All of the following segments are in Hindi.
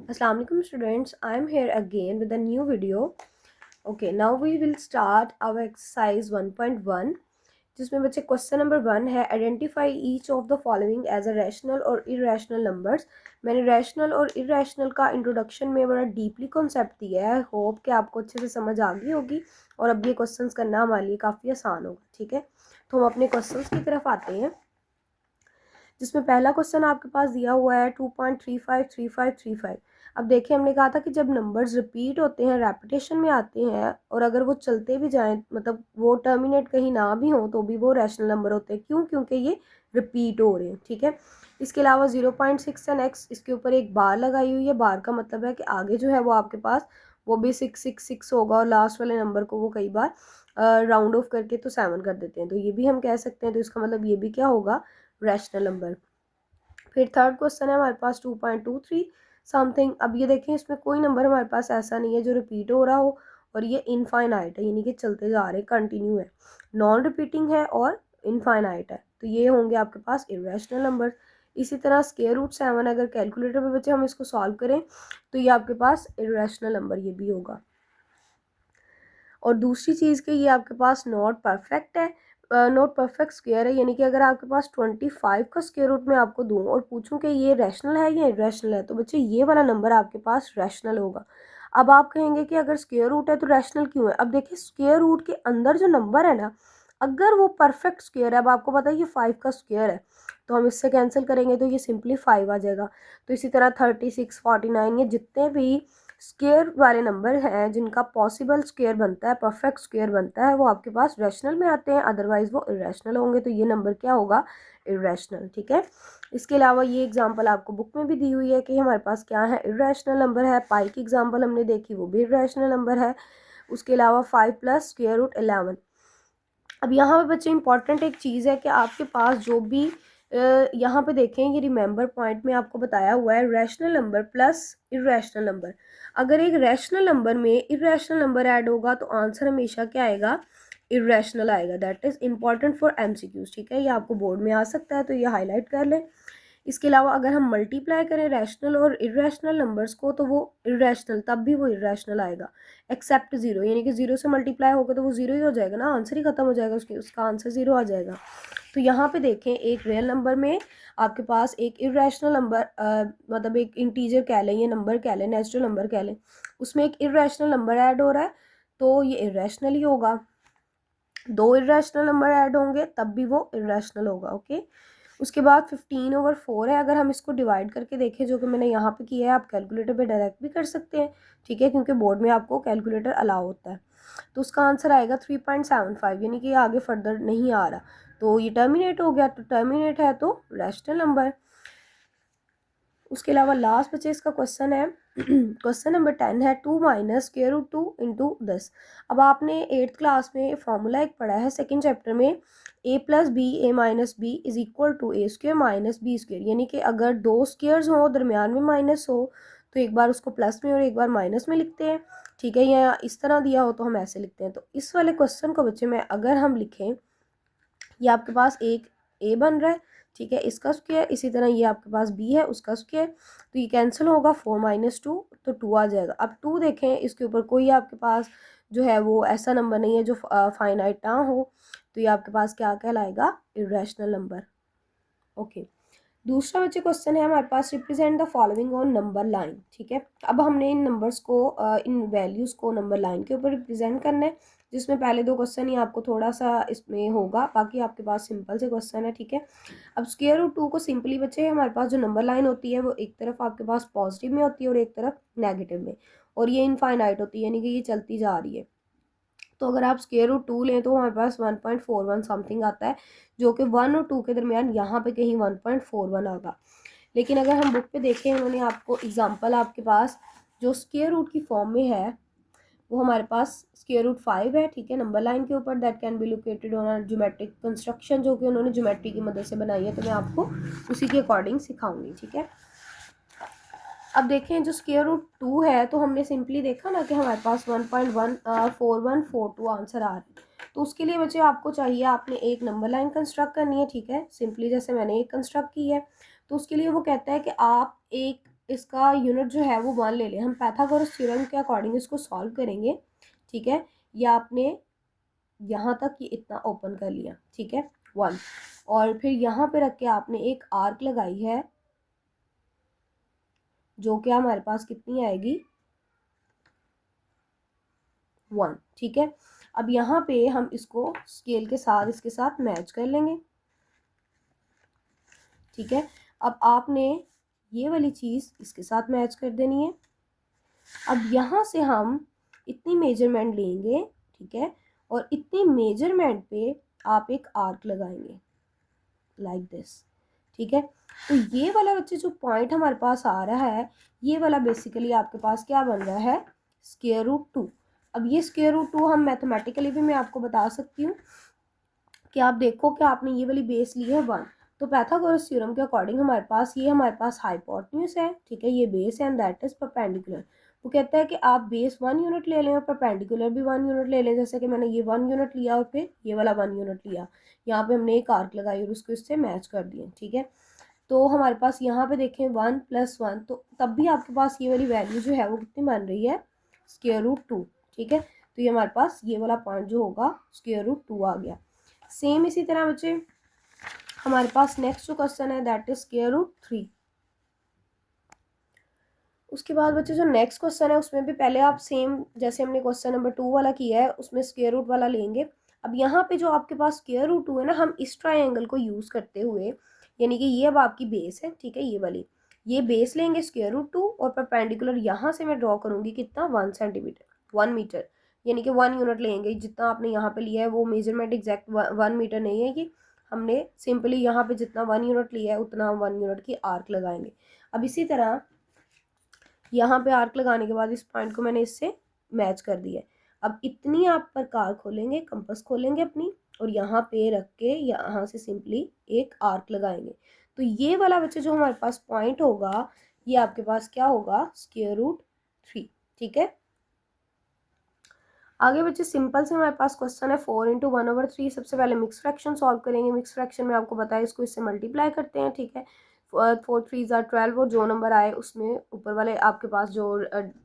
Assalamu alaikum students, I am here again with a new video. Okay, now we will start our exercise 1.1 जिसमें बच्चे क्वेश्चन नंबर 1 है identify each of the following as a rational और इरेशनल नंबर्स। मैंने रैशनल और इरेशनल का इंट्रोडक्शन में बड़ा डीपली कॉन्सेप्ट दिया है। होप कि आपको अच्छे से समझ आ गई होगी और अब ये क्वेश्चंस करना हमारे लिए काफ़ी आसान होगा। ठीक है, तो हम अपने क्वेश्चंस की तरफ आते हैं, जिसमें पहला क्वेश्चन आपके पास दिया हुआ है 2.353535। अब देखिए, हमने कहा था कि जब नंबर्स रिपीट होते हैं, रेपिटेशन में आते हैं और अगर वो चलते भी जाएं, मतलब वो टर्मिनेट कहीं ना भी हो, तो भी वो रैशनल नंबर होते हैं। क्यों? क्योंकि ये रिपीट हो रहे हैं। ठीक है, इसके अलावा 0.6 एंड x, इसके ऊपर एक बार लगाई हुई है। बार का मतलब है कि आगे जो है वो आपके पास वो भी 666 होगा और लास्ट वाले नंबर को वो कई बार राउंड ऑफ करके तो 7 कर देते हैं, तो ये भी हम कह सकते हैं। तो इसका मतलब ये भी क्या होगा? Rational number. फिर थर्ड क्वेश्चन है हमारे पास 2.23 समथिंग। अब ये देखें, इसमें कोई नंबर हमारे पास ऐसा नहीं है जो रिपीट हो रहा हो और ये इनफाइनाइट है, यानी कि चलते जा रहे, कंटिन्यू है, नॉन रिपीटिंग है और इनफाइनाइट है, तो ये होंगे आपके पास इरेशनल नंबर। इसी तरह स्क्वायर रूट 7 अगर कैलकुलेटर पे बच्चे हम इसको सॉल्व करें तो ये आपके पास इरेशनल नंबर ये भी होगा। और दूसरी चीज़ कि ये आपके पास नॉट परफेक्ट है, नॉट परफेक्ट स्क्वायर है, यानी कि अगर आपके पास 25 का स्क्वायर रूट मैं आपको दूं और पूछूं कि ये रैशनल है या इरेशनल है, तो बच्चे ये वाला नंबर आपके पास रैशनल होगा। अब आप कहेंगे कि अगर स्क्वायर रूट है तो रैशनल क्यों है? अब देखिए, स्क्वायर रूट के अंदर जो नंबर है ना, अगर वो परफेक्ट स्क्वायर है, अब आपको पता है ये 5 का स्क्वायर है, तो हम इससे कैंसिल करेंगे तो ये सिंपली 5 आ जाएगा। तो इसी तरह 36, 49, ये जितने भी स्क्वायर वाले नंबर हैं जिनका पॉसिबल स्क्वायर बनता है, परफेक्ट स्क्वायर बनता है, वो आपके पास रैशनल में आते हैं, अदरवाइज वो इरेशनल होंगे। तो ये नंबर क्या होगा? इरेशनल। ठीक है, इसके अलावा ये एग्जांपल आपको बुक में भी दी हुई है कि हमारे पास क्या है? इरेशनल नंबर है। पाई की एग्जांपल हमने देखी, वो भी इरेशनल नंबर है। उसके अलावा 5 प्लस स्क्वायर रूट 11। अब यहाँ पे बच्चे इंपॉर्टेंट एक चीज़ है कि आपके पास जो भी यहाँ पे देखें, ये रिमेंबर पॉइंट में आपको बताया हुआ है rational number plus irrational number. अगर एक रैशनल नंबर में इरेशनल नंबर ऐड होगा तो आंसर हमेशा क्या आएगा? इरेशनल आएगा। That is important for MCQs. ठीक है, ये आपको बोर्ड में आ सकता है, तो ये हाईलाइट कर लें। इसके अलावा अगर हम मल्टीप्लाई करें रैशनल और इरेशनल नंबर्स को तो वो इरेशनल, तब भी वो इरेशनल आएगा, एक्सेप्ट जीरो, यानी कि जीरो से मल्टीप्लाई होगा तो वो जीरो ही हो जाएगा ना, आंसर ही खत्म हो जाएगा, उसका आंसर जीरो आ जाएगा। तो यहाँ पे देखें, एक रियल नंबर में आपके पास एक इरेशनल नंबर, मतलब एक इंटीजर कह लें, ये नंबर कह लें, नेचुरल नंबर कह लें, उसमें एक इरेशनल नंबर ऐड हो रहा है, तो ये इरेशनल ही होगा। दो इरेशनल नंबर ऐड होंगे तब भी वो इरेशनल होगा। ओके, उसके बाद 15/4 है। अगर हम इसको डिवाइड करके देखें, जो कि मैंने यहाँ पे किया है, आप कैलकुलेटर पे डायरेक्ट भी कर सकते हैं। ठीक है, क्योंकि बोर्ड में आपको कैलकुलेटर अलाउ होता है। तो उसका आंसर आएगा 3.75, यानी कि आगे फर्दर नहीं आ रहा, तो ये टर्मिनेट हो गया। तो टर्मिनेट है तो रैशनल नंबर। उसके अलावा लास्ट बचे इसका क्वेश्चन है क्वेश्चन नंबर 10 है 2 माइनस स्क्वायर रूट 2 इंटू 10। अब आपने 8th क्लास में फॉर्मूला एक पढ़ा है सेकंड चैप्टर में, a plus b a minus b is equal to a square minus b square, यानी कि अगर दो स्क्वायर्स हो, दरमियान में माइनस हो, तो एक बार उसको प्लस में और एक बार माइनस में लिखते हैं। ठीक है, या इस तरह दिया हो तो हम ऐसे लिखते हैं। तो इस वाले क्वेश्चन को बच्चे में अगर हम लिखें, ये आपके पास एक ए बन रहा है, ठीक है, इसका स्क्वायर, इसी तरह ये आपके पास बी है, उसका स्क्वायर, तो ये कैंसिल होगा, 4 माइनस 2 तो 2 आ जाएगा। अब 2 देखें, इसके ऊपर कोई आपके पास जो है वो ऐसा नंबर नहीं है जो फाइनाइट ना हो, तो ये आपके पास क्या कहलाएगा? Irrational number. ओके, दूसरा बच्चे क्वेश्चन है हमारे पास, represent the following on number line. ठीक है, अब हमने इन नंबर्स को, इन वैल्यूज़ को नंबर लाइन के ऊपर रिप्रेजेंट करना है, जिसमें पहले दो क्वेश्चन ही आपको थोड़ा सा इसमें होगा, बाकी आपके पास सिंपल से क्वेश्चन है। ठीक है, अब स्क्वायर रूट 2 को सिंपली बच्चे, हमारे पास जो नंबर लाइन होती है वो एक तरफ आपके पास पॉजिटिव में होती है और एक तरफ नेगेटिव में, और ये इनफाइनाइट होती है, यानी कि ये चलती जा रही है। तो अगर आप स्क्वायर रूट 2 लें तो हमारे पास 1.41 समथिंग आता है, जो कि 1 और 2 के दरमियान यहाँ पे कहीं 1.41 आएगा। लेकिन अगर हम बुक पे देखें, उन्होंने आपको एग्जांपल आपके पास जो स्क्वायर रूट की फॉर्म में है, वो हमारे पास स्क्वायर रूट 5 है। ठीक है, नंबर लाइन के ऊपर, that can be located on geometric construction, जो कि उन्होंने ज्योमेट्री की मदद से बनाई है, तो मैं आपको उसी के अकॉर्डिंग सिखाऊंगी। ठीक है, अब देखें, जो स्क्वायर रूट 2 है, तो हमने सिंपली देखा ना कि हमारे पास 1.4142 आंसर आ रहा है। तो उसके लिए बच्चे आपको चाहिए, आपने एक नंबर लाइन कंस्ट्रक्ट करनी है। ठीक है, सिंपली जैसे मैंने एक कंस्ट्रक्ट की है, तो उसके लिए वो कहता है कि आप एक इसका यूनिट जो है वो 1 ले लें। हम पाइथागोरस थ्योरम के अकॉर्डिंग इसको सॉल्व करेंगे, ठीक है। या आपने यहाँ तक ये इतना ओपन कर लिया, ठीक है, 1, और फिर यहाँ पे रख के आपने एक आर्क लगाई है जो कि हमारे पास कितनी आएगी, 1, ठीक है। अब यहाँ पे हम इसको स्केल के साथ इसके साथ मैच कर लेंगे, ठीक है। अब आपने ये वाली चीज़ इसके साथ मैच कर देनी है। अब यहाँ से हम इतनी मेजरमेंट लेंगे, ठीक है, और इतनी मेजरमेंट पे आप एक आर्क लगाएंगे लाइक दिस, ठीक है। तो ये वाला बच्चे जो पॉइंट हमारे पास आ रहा है, ये वाला बेसिकली आपके पास क्या बन रहा है, स्क्वायर रूट 2। अब ये स्क्वायर रूट 2 हम मैथमेटिकली भी मैं आपको बता सकती हूँ कि आप देखो कि आपने ये वाली बेस ली है 1, तो पाइथागोरस थ्योरम के अकॉर्डिंग हमारे पास हाइपोटेन्यूज है, ठीक है, ये बेस है एंड दैट इज परपेंडिकुलर। वो कहता है कि आप बेस 1 यूनिट ले लें और परपेंडिकुलर भी 1 यूनिट ले लें। जैसे कि मैंने ये 1 यूनिट लिया और फिर ये वाला 1 यूनिट लिया, यहाँ पे हमने एक आर्क लगाई और उसको इससे मैच कर दिया, ठीक है। तो हमारे पास यहाँ पे देखें 1 + 1, तो तब भी आपके पास ये वाली वैल्यू जो है वो कितनी बन रही है, स्क्वायर रूट 2, ठीक है। तो ये हमारे पास ये वाला पॉइंट जो होगा स्क्वायर रूट 2 आ गया। सेम इसी तरह बच्चे हमारे पास नेक्स्ट जो क्वेश्चन है दैट इज स्क्वायर रूट 3। उसके बाद बच्चे जो नेक्स्ट क्वेश्चन है उसमें भी पहले आप सेम जैसे हमने क्वेश्चन नंबर 2 वाला किया है उसमें स्क्वायर रूट वाला लेंगे। अब यहाँ पे जो आपके पास स्क्वायर रूट 2 है ना, हम इस ट्रायंगल को यूज़ करते हुए, यानी कि ये अब आपकी बेस है, ठीक है, ये वाली, ये बेस लेंगे स्क्वायर रूट 2 और परपेंडिकुलर यहाँ से मैं ड्रॉ करूँगी कितना, 1 सेंटीमीटर, 1 मीटर, यानी कि 1 यूनिट लेंगे। जितना आपने यहाँ पे लिया है वो मेजरमेंट एग्जैक्ट 1 मीटर नहीं है, कि हमने सिंपली यहाँ पे जितना 1 यूनिट लिया है उतना हम 1 यूनिट की आर्क लगाएंगे। अब इसी तरह यहाँ पे आर्क लगाने के बाद इस पॉइंट को मैंने इससे मैच कर दिया है। अब इतनी आप पर कार खोलेंगे, कंपास खोलेंगे अपनी, और यहाँ पे रख के यहाँ से सिंपली एक आर्क लगाएंगे। तो ये वाला बच्चे जो हमारे पास पॉइंट होगा ये आपके पास क्या होगा, स्क्वायर रूट 3, ठीक है। आगे बच्चे सिंपल से हमारे पास क्वेश्चन है 4 × 1/3। सबसे पहले मिक्स फ्रैक्शन सॉल्व करेंगे। मिक्स फ्रैक्शन में आपको बताया इसको इससे मल्टीप्लाई करते हैं, ठीक है। 4 3 = 12 और जो नंबर आए उसमें ऊपर वाले आपके पास जो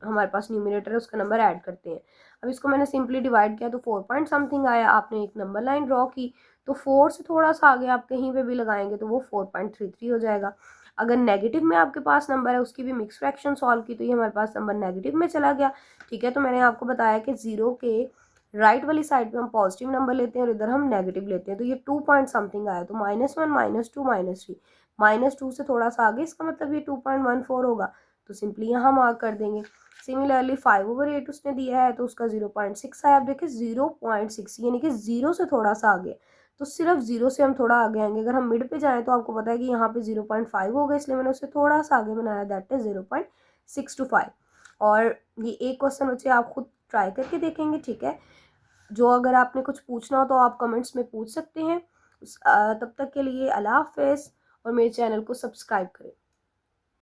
हमारे पास न्यूमरेटर है उसका नंबर ऐड करते हैं। अब इसको मैंने सिंपली डिवाइड किया तो 4 पॉइंट समथिंग आया। आपने एक नंबर लाइन ड्रॉ की तो 4 से थोड़ा सा आगे आप कहीं पे भी लगाएंगे तो वो 4.33 हो जाएगा। अगर नेगेटिव में आपके पास नंबर है उसकी भी मिक्स फ्रैक्शन सॉल्व की तो ये हमारे पास नंबर नेगेटिव में चला गया, ठीक है। तो मैंने आपको बताया कि 0 के राइट वाली साइड पे हम पॉजिटिव नंबर लेते हैं और इधर हम नेगेटिव लेते हैं। तो ये 2 पॉइंट समथिंग आया, तो -1 -2 -3, -2 से थोड़ा सा आगे, इसका मतलब ये 2.14 होगा, तो सिंपली यहाँ मार्क कर देंगे। सिमिलरली 5/8 उसने दिया है तो उसका 0.6 आया। आप देखिए 0.6 यानी कि 0 से थोड़ा सा आगे, तो सिर्फ 0 से हम थोड़ा आगे आएंगे। अगर हम मिड पे जाएं तो आपको पता है कि यहाँ पे 0.5 होगा, इसलिए मैंने उसे थोड़ा सा आगे बनाया, दैट इज 0.625। और ये एक क्वेश्चन बच्चे आप खुद ट्राई करके देखेंगे, ठीक है। जो अगर आपने कुछ पूछना हो तो आप कमेंट्स में पूछ सकते हैं। तब तक के लिए अल्लाह हाफ़िज़ और मेरे चैनल को सब्सक्राइब करें।